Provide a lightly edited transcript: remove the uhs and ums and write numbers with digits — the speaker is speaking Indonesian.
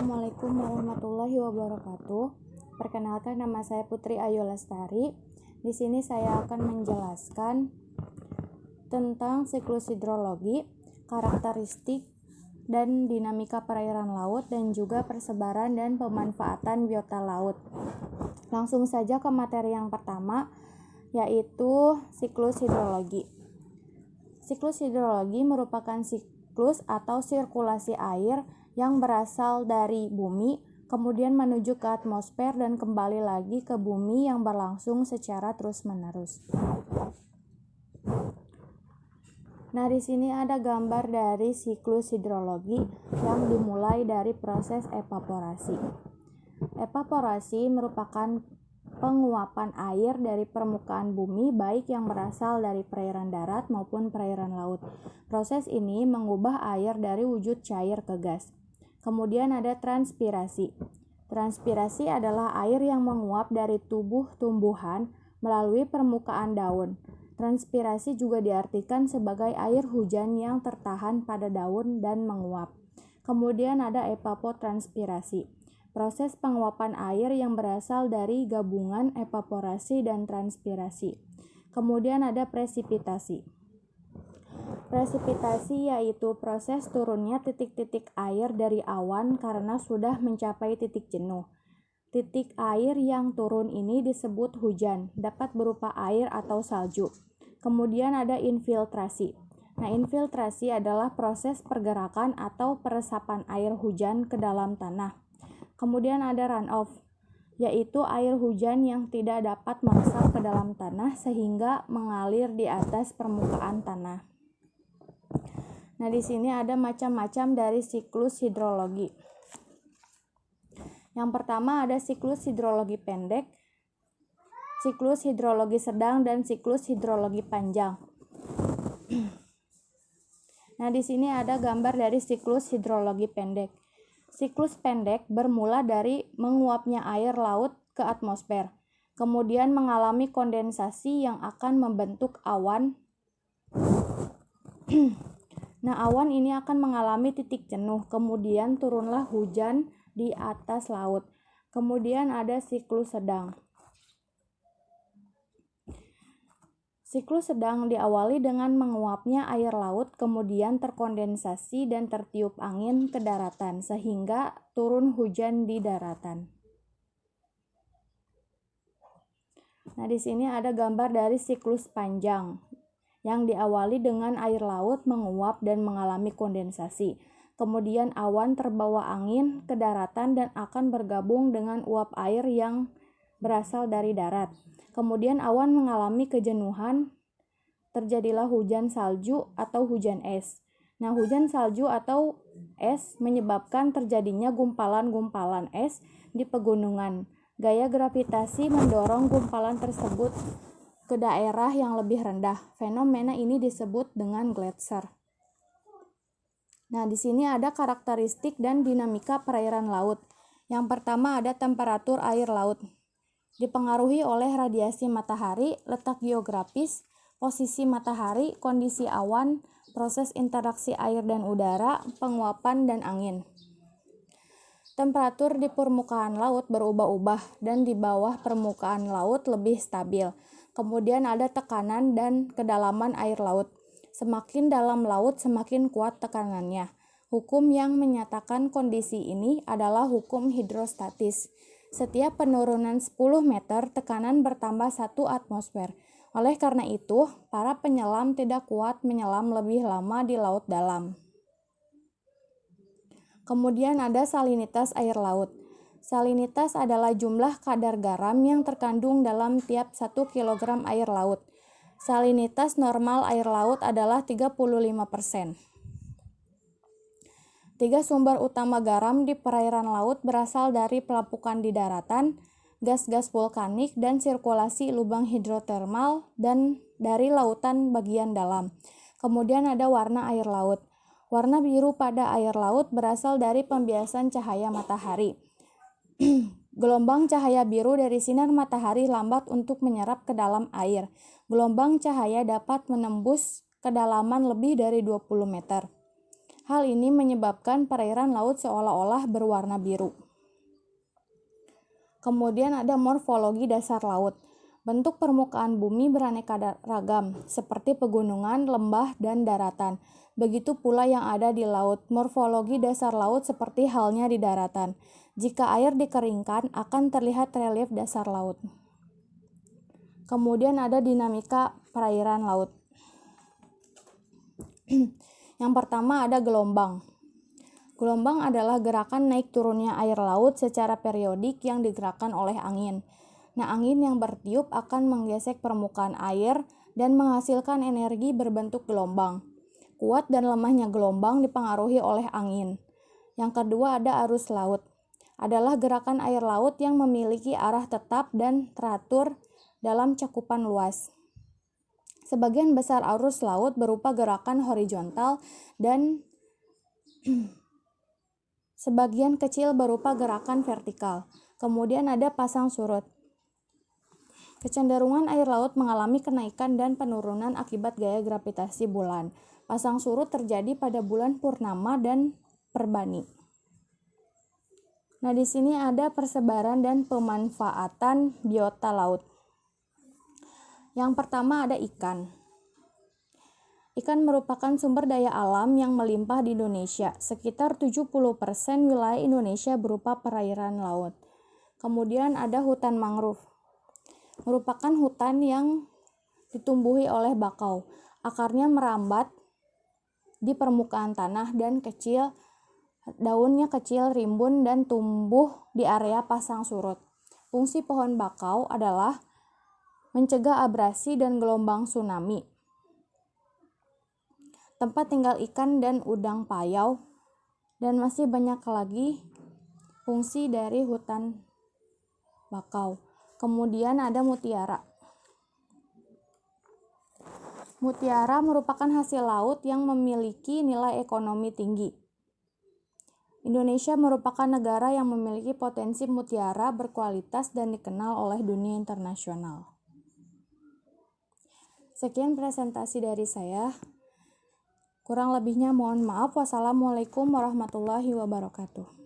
Assalamualaikum warahmatullahi wabarakatuh. Perkenalkan, nama saya Putri Ayu Lestari. Di sini saya akan menjelaskan tentang siklus hidrologi, karakteristik dan dinamika perairan laut, dan juga persebaran dan pemanfaatan biota laut. Langsung saja ke materi yang pertama, yaitu siklus hidrologi. Siklus hidrologi merupakan siklus atau sirkulasi air yang berasal dari bumi, kemudian menuju ke atmosfer dan kembali lagi ke bumi yang berlangsung secara terus-menerus. Nah, di sini ada gambar dari siklus hidrologi yang dimulai dari proses evaporasi. Evaporasi merupakan penguapan air dari permukaan bumi, baik yang berasal dari perairan darat maupun perairan laut. Proses ini mengubah air dari wujud cair ke gas. Kemudian ada transpirasi. Transpirasi adalah air yang menguap dari tubuh tumbuhan melalui permukaan daun. Transpirasi juga diartikan sebagai air hujan yang tertahan pada daun dan menguap. Kemudian ada evapotranspirasi. Proses penguapan air yang berasal dari gabungan evaporasi dan transpirasi. Kemudian ada presipitasi. Presipitasi yaitu proses turunnya titik-titik air dari awan karena sudah mencapai titik jenuh. Titik air yang turun ini disebut hujan, dapat berupa air atau salju. Kemudian ada infiltrasi. Nah, infiltrasi adalah proses pergerakan atau peresapan air hujan ke dalam tanah. Kemudian ada runoff, yaitu air hujan yang tidak dapat meresap ke dalam tanah sehingga mengalir di atas permukaan tanah. Nah, di sini ada macam-macam dari siklus hidrologi. Yang pertama ada siklus hidrologi pendek, siklus hidrologi sedang, dan siklus hidrologi panjang. Nah, di sini ada gambar dari siklus hidrologi pendek. Siklus pendek bermula dari menguapnya air laut ke atmosfer, kemudian mengalami kondensasi yang akan membentuk awan. Nah, awan ini akan mengalami titik jenuh, kemudian turunlah hujan di atas laut. Kemudian ada siklus sedang. Siklus sedang diawali dengan menguapnya air laut, kemudian terkondensasi dan tertiup angin ke daratan, sehingga turun hujan di daratan. Nah, di sini ada gambar dari siklus panjang, yang diawali dengan air laut menguap dan mengalami kondensasi. Kemudian awan terbawa angin ke daratan dan akan bergabung dengan uap air yang berasal dari darat. Kemudian awan mengalami kejenuhan, terjadilah hujan salju atau hujan es. Nah, hujan salju atau es menyebabkan terjadinya gumpalan-gumpalan es di pegunungan. Gaya gravitasi mendorong gumpalan tersebut ke daerah yang lebih rendah. Fenomena ini disebut dengan gletser. Nah, di sini ada karakteristik dan dinamika perairan laut. Yang pertama ada temperatur air laut. Dipengaruhi oleh radiasi matahari, letak geografis, posisi matahari, kondisi awan, proses interaksi air dan udara, penguapan dan angin. Temperatur di permukaan laut berubah-ubah dan di bawah permukaan laut lebih stabil. Kemudian ada tekanan dan kedalaman air laut. Semakin dalam laut, semakin kuat tekanannya. Hukum yang menyatakan kondisi ini adalah hukum hidrostatis. Setiap penurunan 10 meter, tekanan bertambah 1 atmosfer. Oleh karena itu, para penyelam tidak kuat menyelam lebih lama di laut dalam. Kemudian ada salinitas air laut. Salinitas adalah jumlah kadar garam yang terkandung dalam tiap 1 kg air laut. Salinitas normal air laut adalah 35%. 3 sumber utama garam di perairan laut berasal dari pelapukan di daratan, gas-gas vulkanik, dan sirkulasi lubang hidrotermal dan dari lautan bagian dalam. Kemudian ada warna air laut. Warna biru pada air laut berasal dari pembiasan cahaya matahari. Gelombang cahaya biru dari sinar matahari lambat untuk menyerap ke dalam air. Gelombang cahaya dapat menembus kedalaman lebih dari 20 meter. Hal ini menyebabkan perairan laut seolah-olah berwarna biru. Kemudian ada morfologi dasar laut. Bentuk permukaan bumi beraneka ragam, seperti pegunungan, lembah, dan daratan. Begitu pula yang ada di laut. Morfologi dasar laut seperti halnya di daratan. Jika air dikeringkan, akan terlihat relief dasar laut. Kemudian ada dinamika perairan laut. Yang pertama ada gelombang. Gelombang adalah gerakan naik turunnya air laut secara periodik yang digerakkan oleh angin. Nah, angin yang bertiup akan menggesek permukaan air dan menghasilkan energi berbentuk gelombang. Kuat dan lemahnya gelombang dipengaruhi oleh angin. Yang kedua ada arus laut. Adalah gerakan air laut yang memiliki arah tetap dan teratur dalam cakupan luas. Sebagian besar arus laut berupa gerakan horizontal dan sebagian kecil berupa gerakan vertikal. Kemudian ada pasang surut. Kecenderungan air laut mengalami kenaikan dan penurunan akibat gaya gravitasi bulan. Pasang surut terjadi pada bulan purnama dan perbani. Nah, di sini ada persebaran dan pemanfaatan biota laut. Yang pertama ada ikan. Ikan merupakan sumber daya alam yang melimpah di Indonesia. Sekitar 70% wilayah Indonesia berupa perairan laut. Kemudian ada hutan mangrove. Merupakan hutan yang ditumbuhi oleh bakau. Akarnya merambat di permukaan tanah dan kecil, daunnya kecil, rimbun, dan tumbuh di area pasang surut. Fungsi pohon bakau adalah mencegah abrasi dan gelombang tsunami. Tempat tinggal ikan dan udang payau, dan masih banyak lagi fungsi dari hutan bakau. Kemudian ada mutiara. Mutiara merupakan hasil laut yang memiliki nilai ekonomi tinggi. Indonesia merupakan negara yang memiliki potensi mutiara berkualitas dan dikenal oleh dunia internasional. Sekian presentasi dari saya. Kurang lebihnya mohon maaf. Wassalamualaikum warahmatullahi wabarakatuh.